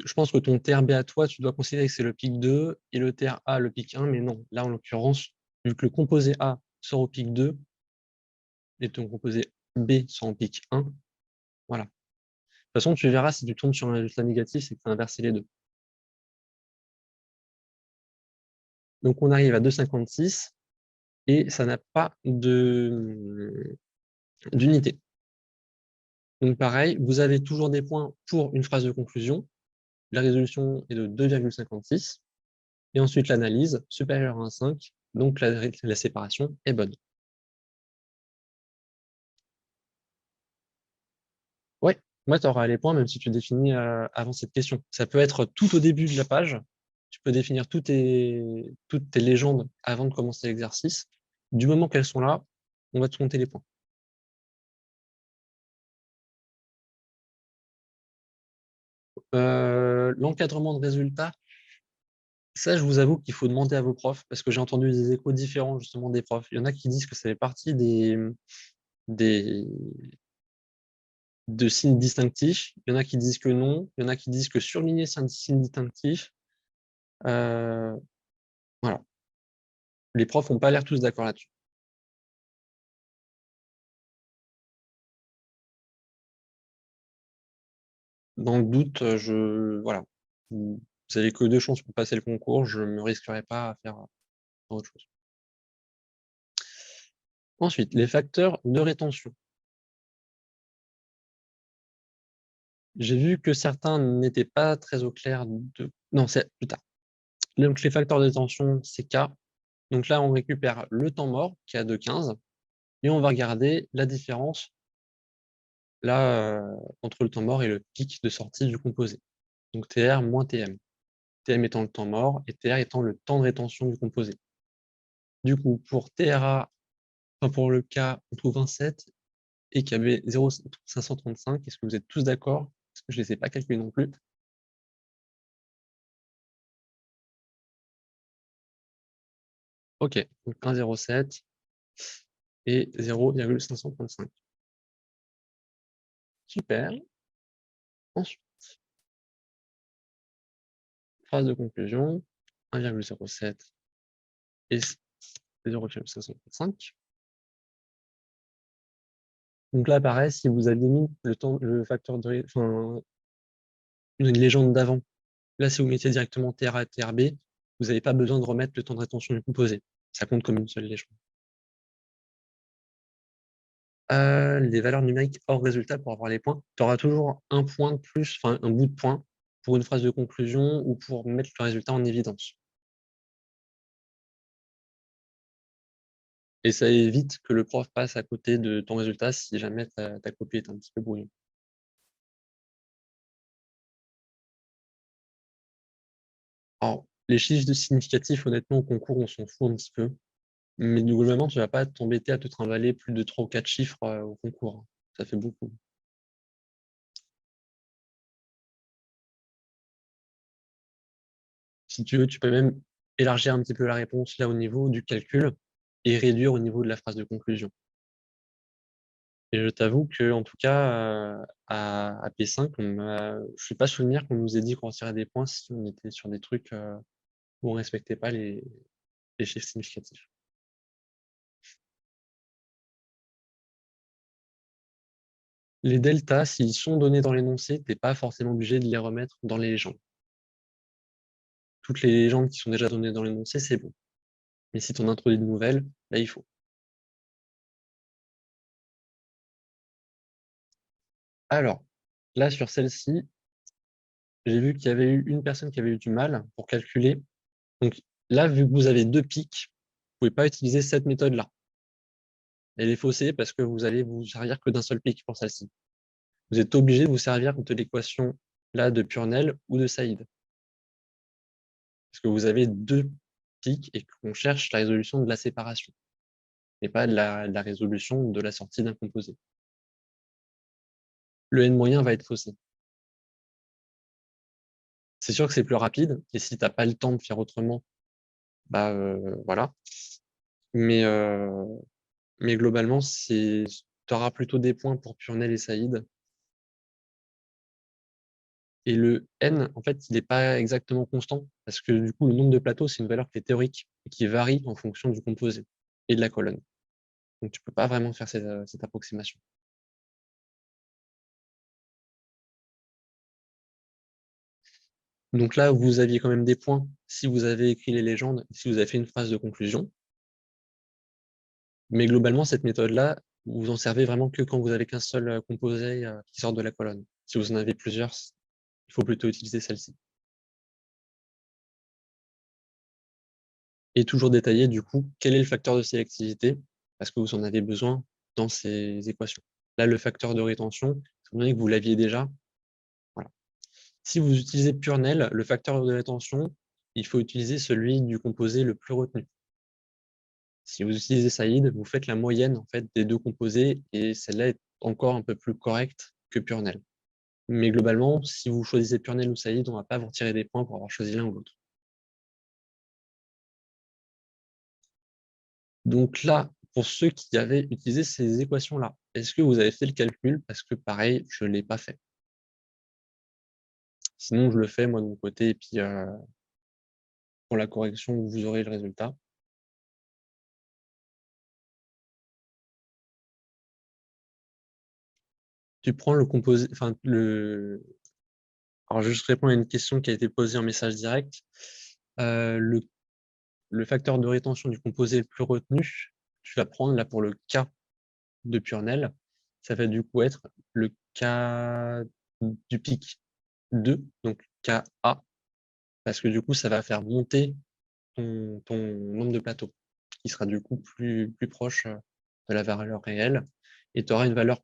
Je pense que ton TRB à toi, tu dois considérer que c'est le pic 2 et le TRA le pic 1, mais non. Là, en l'occurrence, vu que le composé A sort au pic 2 et ton composé B sort au pic 1, voilà. De toute façon, tu verras si tu tombes sur un résultat négatif, c'est que tu as inversé les deux. Donc, on arrive à 2,56 et ça n'a pas d'unité. Donc, pareil, vous avez toujours des points pour une phrase de conclusion. La résolution est de 2,56. Et ensuite, l'analyse supérieure à 1,5. Donc, la séparation est bonne. Ouais, moi, tu auras les points même si tu définis avant cette question. Ça peut être tout au début de la page. Tu peux définir toutes tes légendes avant de commencer l'exercice. Du moment qu'elles sont là, on va te compter les points. L'encadrement de résultats, ça, je vous avoue qu'il faut demander à vos profs parce que j'ai entendu des échos différents justement des profs. Il y en a qui disent que ça fait partie des, de signes distinctifs. Il y en a qui disent que non. Il y en a qui disent que surligner, c'est un signe distinctif. Euh, voilà. Les profs n'ont pas l'air tous d'accord là-dessus. Dans le doute, voilà. Vous avez que 2 chances pour passer le concours. Je ne me risquerai pas à faire autre chose. Ensuite, les facteurs de rétention. J'ai vu que certains n'étaient pas très au clair de... Non, c'est plus tard. Donc, les facteurs de rétention, c'est K. Donc là, on récupère le temps mort, qui est de 15, et on va regarder la différence là, entre le temps mort et le pic de sortie du composé. Donc TR moins TM. TM étant le temps mort et TR étant le temps de rétention du composé. Du coup, pour TRA, enfin pour le cas, on trouve 27 et KB 0,535. Est-ce que vous êtes tous d'accord? Parce que je ne les ai pas calculés non plus. Ok, donc 1,07 et 0,535. Super. Ensuite, phrase de conclusion, 1,07 et 0,535. Donc là, pareil, si vous aviez mis le facteur de, enfin, une légende d'avant, là, si vous mettiez directement TRA et TRB, vous n'avez pas besoin de remettre le temps de rétention du composé. Ça compte comme une seule légende. Les valeurs numériques hors résultat pour avoir les points, tu auras toujours un point de plus, enfin un bout de point pour une phrase de conclusion ou pour mettre le résultat en évidence. Et ça évite que le prof passe à côté de ton résultat si jamais ta copie est un petit peu brouillon. Alors, les chiffres significatifs, honnêtement, au concours, on s'en fout un petit peu. Mais globalement, tu vas pas t'embêter à te trimballer plus de 3 ou 4 chiffres au concours. Ça fait beaucoup. Si tu veux, tu peux même élargir un petit peu la réponse là au niveau du calcul et réduire au niveau de la phrase de conclusion. Et je t'avoue que, en tout cas, à P5, je ne suis pas souvenir qu'on nous ait dit qu'on retirait des points si on était sur des trucs où on ne respectait pas les chiffres significatifs. Les deltas, s'ils sont donnés dans l'énoncé, tu n'es pas forcément obligé de les remettre dans les légendes. Toutes les légendes qui sont déjà données dans l'énoncé, c'est bon. Mais si tu en introduis de nouvelles, là, il faut. Alors, là, sur celle-ci, j'ai vu qu'il y avait eu une personne qui avait eu du mal pour calculer. Donc là, vu que vous avez deux pics, vous ne pouvez pas utiliser cette méthode-là. Elle est faussée parce que vous allez vous servir que d'un seul pic pour celle-ci. Vous êtes obligé de vous servir de l'équation là de Purnell ou de Saïd. Parce que vous avez deux pics et qu'on cherche la résolution de la séparation et pas de la résolution de la sortie d'un composé. Le n moyen va être faussé. C'est sûr que c'est plus rapide, et si tu n'as pas le temps de faire autrement, bah voilà. Mais globalement, tu auras plutôt des points pour Purnell et Saïd. Et le n, en fait, il n'est pas exactement constant, parce que du coup, le nombre de plateaux, c'est une valeur qui est théorique et qui varie en fonction du composé et de la colonne. Donc, tu ne peux pas vraiment faire cette approximation. Donc là, vous aviez quand même des points si vous avez écrit les légendes, si vous avez fait une phrase de conclusion. Mais globalement, cette méthode-là, vous vous en servez vraiment que quand vous avez qu'un seul composé qui sort de la colonne. Si vous en avez plusieurs, il faut plutôt utiliser celle-ci. Et toujours détailler, du coup, quel est le facteur de sélectivité, parce que vous en avez besoin dans ces équations. Là, le facteur de rétention, étant donné que vous l'aviez déjà, voilà. Si vous utilisez Purnell, le facteur de rétention, il faut utiliser celui du composé le plus retenu. Si vous utilisez Saïd, vous faites la moyenne en fait, des deux composés, et celle-là est encore un peu plus correcte que Purnell. Mais globalement, si vous choisissez Purnell ou Saïd, on ne va pas vous retirer des points pour avoir choisi l'un ou l'autre. Donc là, pour ceux qui avaient utilisé ces équations-là, est-ce que vous avez fait le calcul? Parce que pareil, je ne l'ai pas fait. Sinon, je le fais moi de mon côté, et puis pour la correction, vous aurez le résultat. Tu prends le composé, enfin alors je juste réponds à une question qui a été posée en message direct. Le facteur de rétention du composé le plus retenu, tu vas prendre là pour le K de Purnell, ça va du coup être le K du pic 2, donc Ka, parce que du coup, ça va faire monter ton nombre de plateaux, qui sera du coup plus proche de la valeur réelle, et tu auras une valeur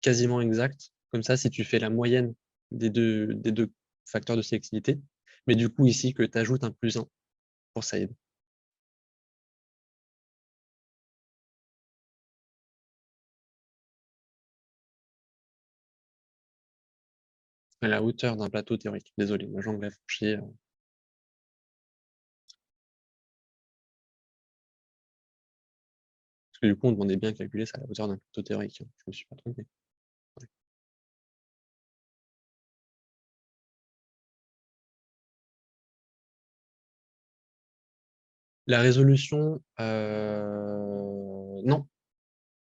quasiment exacte. Comme ça, si tu fais la moyenne des deux facteurs de sélectivité, mais du coup ici que tu ajoutes un plus 1 pour Saïd. À la hauteur d'un plateau théorique. Désolé, moi j'anglais franchi. Parce que du coup, on demandait bien calculer ça à la hauteur d'un plateau théorique. Je me suis pas trompé. Ouais. La résolution, non.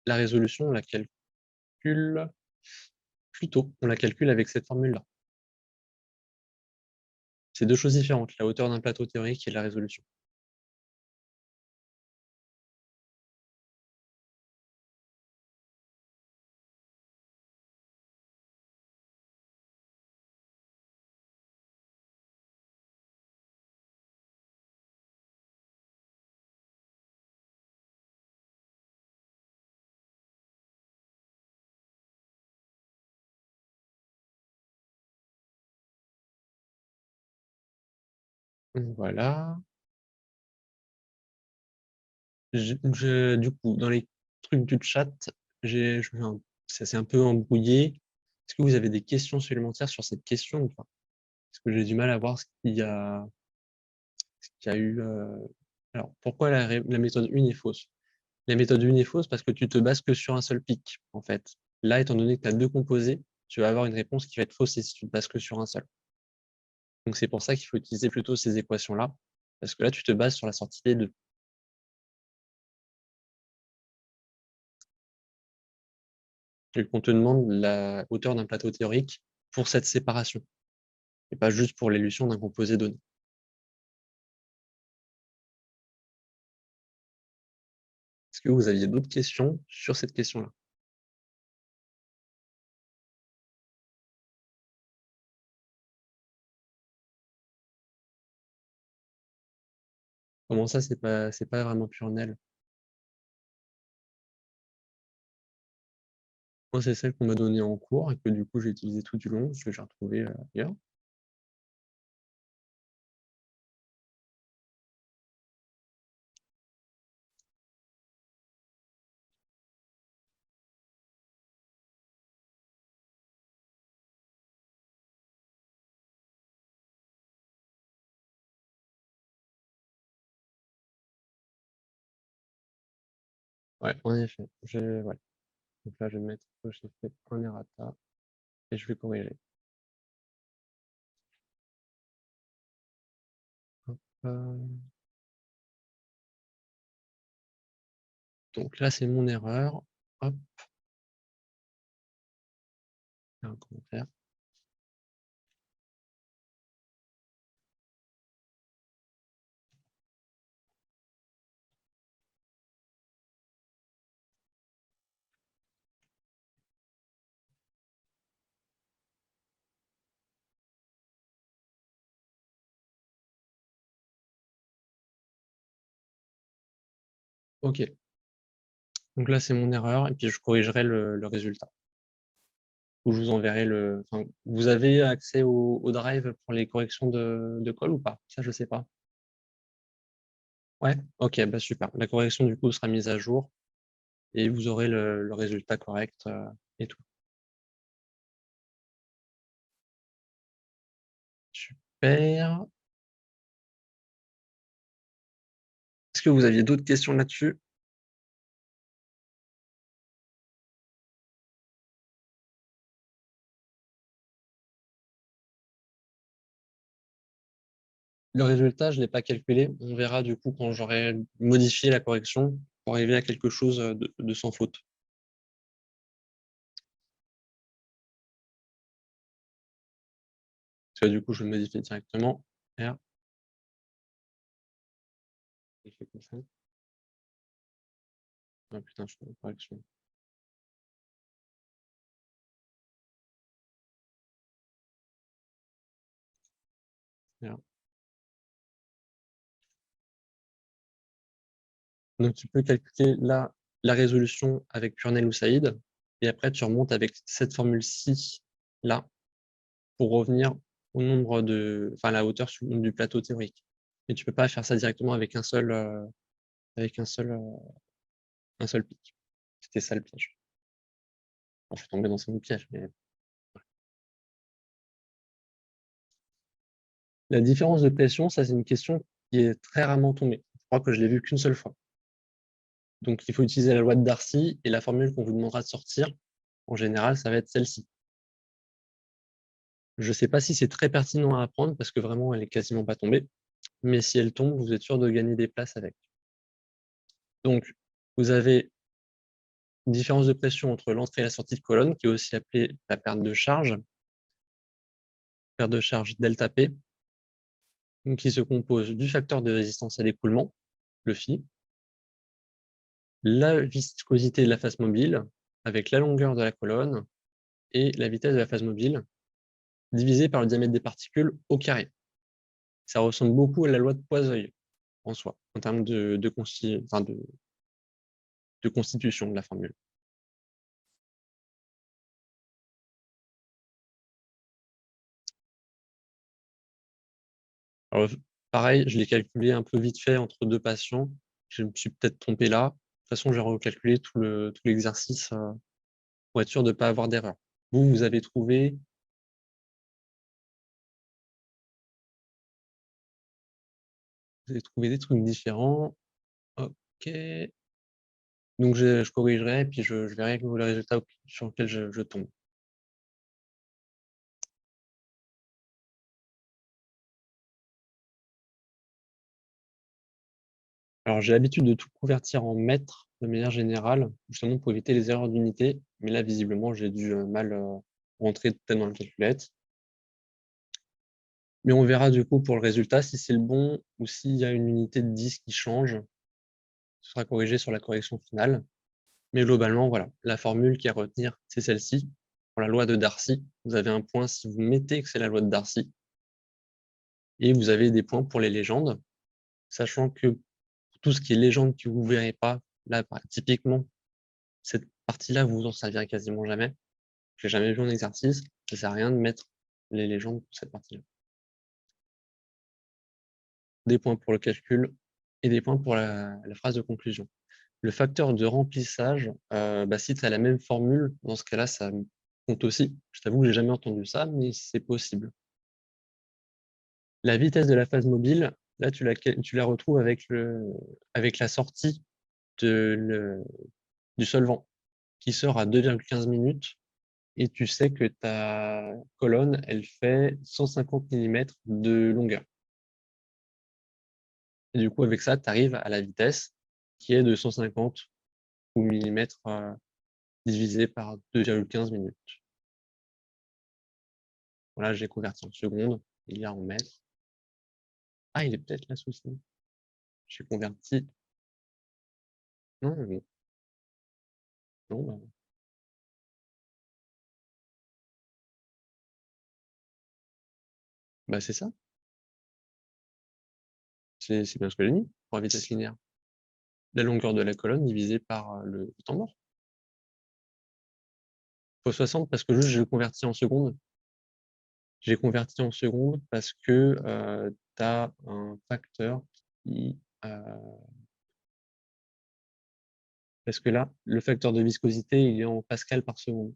La résolution, on la calcule plutôt. On la calcule avec cette formule-là. C'est deux choses différentes, la hauteur d'un plateau théorique et la résolution. Voilà. Du coup, dans les trucs du chat, ça s'est un peu embrouillé. Est-ce que vous avez des questions supplémentaires sur cette question ou pas? Parce que j'ai du mal à voir ce qu'il y a eu. Alors, pourquoi la méthode 1 est fausse? La méthode 1 est fausse parce que tu te bases que sur un seul pic, en fait. Là, étant donné que tu as deux composés, tu vas avoir une réponse qui va être fausse si tu te bases que sur un seul. Donc, c'est pour ça qu'il faut utiliser plutôt ces équations-là, parce que là, tu te bases sur la sortie des deux. Et qu'on te demande la hauteur d'un plateau théorique pour cette séparation, et pas juste pour l'élution d'un composé donné. Est-ce que vous aviez d'autres questions sur cette question-là? Comment ça, c'est pas vraiment Purnell? Moi, c'est celle qu'on m'a donnée en cours et que du coup, j'ai utilisée tout du long, parce que j'ai retrouvé ailleurs. Ouais, en effet. Ouais. Donc là, je vais mettre que j'ai fait un errata et je vais corriger. Hop, donc là, c'est mon erreur. Hop, un commentaire. OK. Donc là, c'est mon erreur et puis je corrigerai le résultat. Ou je vous enverrai le. Enfin, vous avez accès au Drive pour les corrections de code ou pas? Ça, je sais pas. Ouais? OK, bah super. La correction, du coup, sera mise à jour et vous aurez le résultat correct et tout. Super. Est-ce que vous aviez d'autres questions là-dessus? Le résultat, je ne l'ai pas calculé. On verra du coup quand j'aurai modifié la correction pour arriver à quelque chose de sans faute. Parce que du coup, je le modifie directement. R, je fais comme ça. Ah putain, je fais une correction. R. Donc tu peux calculer là la résolution avec Purnell ou Saïd, et après tu remontes avec cette formule-ci là pour revenir au nombre de, enfin la hauteur du plateau théorique. Et tu peux pas faire ça directement avec avec un seul pic. C'était ça le piège. Bon, je suis tombé dans ce piège, mais la différence de pression, ça c'est une question qui est très rarement tombée. Je crois que je l'ai vue qu'une seule fois. Donc il faut utiliser la loi de Darcy et la formule qu'on vous demandera de sortir, en général, ça va être celle-ci. Je ne sais pas si c'est très pertinent à apprendre parce que vraiment, elle est quasiment pas tombée. Mais si elle tombe, vous êtes sûr de gagner des places avec. Donc, vous avez une différence de pression entre l'entrée et la sortie de colonne, qui est aussi appelée la perte de charge delta P, donc qui se compose du facteur de résistance à l'écoulement, le phi, la viscosité de la face mobile, avec la longueur de la colonne, et la vitesse de la phase mobile, divisé par le diamètre des particules au carré. Ça ressemble beaucoup à la loi de Poiseuille, en soi, en termes de constitution de la formule. Alors, pareil, je l'ai calculé un peu vite fait entre deux patients. Je me suis peut-être trompé là. De toute façon, j'ai recalculé tout l'exercice pour être sûr de ne pas avoir d'erreur. Vous avez trouvé des trucs différents. OK. Donc, je corrigerai et puis je verrai le résultat sur lequel je tombe. Alors, j'ai l'habitude de tout convertir en mètres de manière générale, justement pour éviter les erreurs d'unité. Mais là, visiblement, j'ai dû mal rentrer peut-être dans la calculette. Mais on verra du coup pour le résultat si c'est le bon ou s'il y a une unité de 10 qui change. Ce sera corrigé sur la correction finale. Mais globalement, voilà, la formule qui est à retenir, c'est celle-ci. Pour la loi de Darcy, vous avez un point si vous mettez que c'est la loi de Darcy. Et vous avez des points pour les légendes. sachant que tout ce qui est légende que vous verrez pas, là, typiquement, cette partie-là, vous en servirez quasiment jamais. Je l'ai jamais vu en exercice. Ça sert à rien de mettre les légendes pour cette partie-là. Des points pour le calcul et des points pour la phrase de conclusion. Le facteur de remplissage, si tu as la même formule, dans ce cas-là, ça compte aussi. Je t'avoue que j'ai jamais entendu ça, mais c'est possible. La vitesse de la phase mobile, là, tu la retrouves avec la sortie du solvant, qui sort à 2,15 minutes, et tu sais que ta colonne, elle fait 150 mm de longueur. Et du coup, avec ça, tu arrives à la vitesse qui est de 150 mm divisé par 2,15 minutes. Voilà, j'ai converti en secondes, il y a en mètres. Ah, il est peut-être là, souci. J'ai converti. Non, non, non, c'est ça. C'est bien ce que j'ai mis pour la vitesse linéaire. La longueur de la colonne divisée par le temps mort. Il faut 60 parce que juste j'ai converti en secondes. J'ai converti en secondes parce que tu as un facteur qui. Parce que là, le facteur de viscosité, il est en pascal par seconde.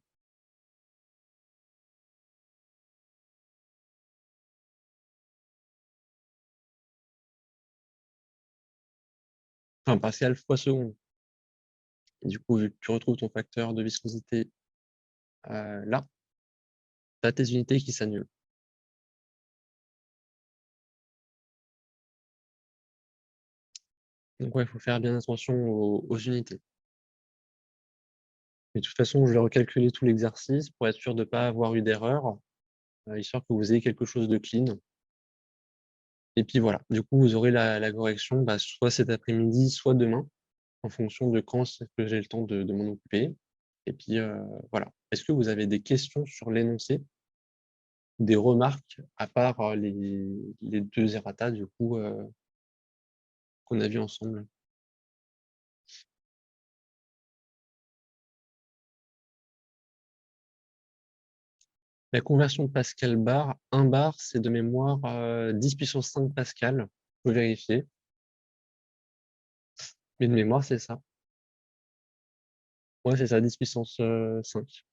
Enfin, pascal fois seconde. Et du coup, vu que tu retrouves ton facteur de viscosité là, tu as tes unités qui s'annulent. Donc ouais, il faut faire bien attention aux unités. Mais de toute façon, je vais recalculer tout l'exercice pour être sûr de ne pas avoir eu d'erreur, histoire que vous ayez quelque chose de clean. Et puis voilà, du coup, vous aurez la correction soit cet après-midi, soit demain, en fonction de quand que j'ai le temps de m'en occuper. Et puis voilà. Est-ce que vous avez des questions sur l'énoncé, des remarques, à part les deux errata du coup qu'on a vu ensemble? La conversion de Pascal bar, 1 bar, c'est de mémoire 10 puissance 5 Pascal. Faut vérifier. Mais de mémoire, c'est ça. Ouais, c'est ça, 10 puissance 5.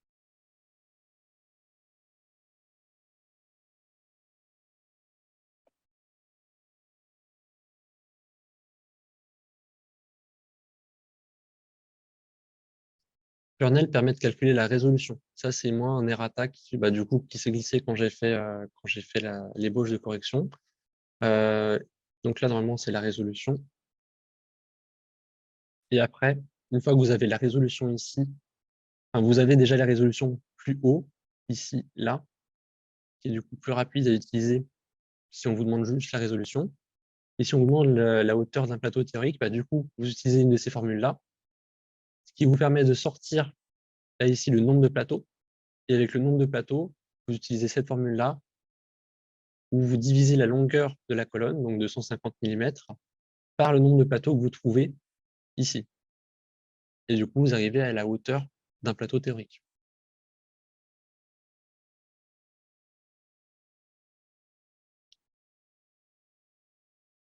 Kernel permet de calculer la résolution. Ça, c'est moi un errata qui s'est glissé quand j'ai fait l'ébauche de correction. Donc là, normalement, c'est la résolution. Et après, une fois que vous avez la résolution ici, vous avez déjà la résolution plus haut, ici, là, qui est du coup plus rapide à utiliser si on vous demande juste la résolution. Et si on vous demande la hauteur d'un plateau théorique, du coup, vous utilisez une de ces formules-là, ce qui vous permet de sortir là, ici le nombre de plateaux. Et avec le nombre de plateaux, vous utilisez cette formule-là, où vous divisez la longueur de la colonne, donc de 150 mm, par le nombre de plateaux que vous trouvez ici. Et du coup, vous arrivez à la hauteur d'un plateau théorique.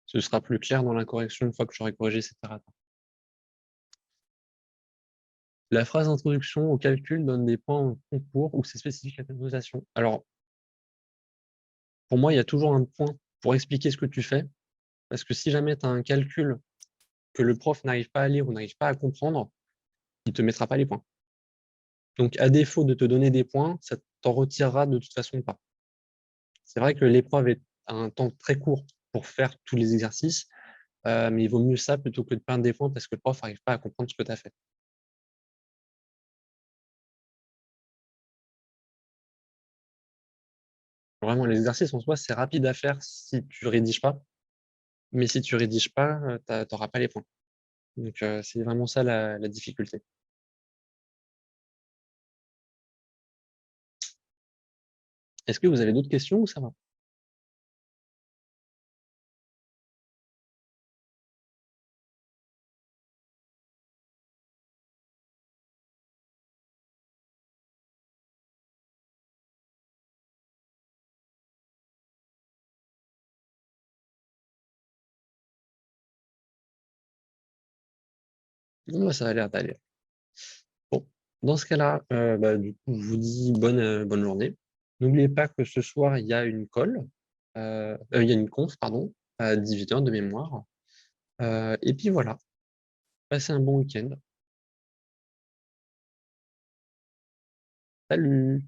Ce sera plus clair dans la correction une fois que j'aurai corrigé cette errata. La phrase d'introduction au calcul donne des points en concours où c'est spécifique à ta notation. Alors, pour moi, il y a toujours un point pour expliquer ce que tu fais, parce que si jamais tu as un calcul que le prof n'arrive pas à lire ou n'arrive pas à comprendre, il ne te mettra pas les points. Donc, à défaut de te donner des points, ça t'en retirera de toute façon pas. C'est vrai que l'épreuve est à un temps très court pour faire tous les exercices, mais il vaut mieux ça plutôt que de perdre des points parce que le prof n'arrive pas à comprendre ce que tu as fait. Vraiment, l'exercice en soi, c'est rapide à faire si tu rédiges pas, mais si tu rédiges pas, tu n'auras pas les points. Donc, c'est vraiment ça la difficulté. Est-ce que vous avez d'autres questions ou ça va? Ouais, ça a l'air d'aller. Bon, dans ce cas-là, bah, du coup, je vous dis bonne journée. N'oubliez pas que ce soir, il y a une il y a une conf, pardon, à 18 h de mémoire. Et puis voilà, passez un bon week-end. Salut!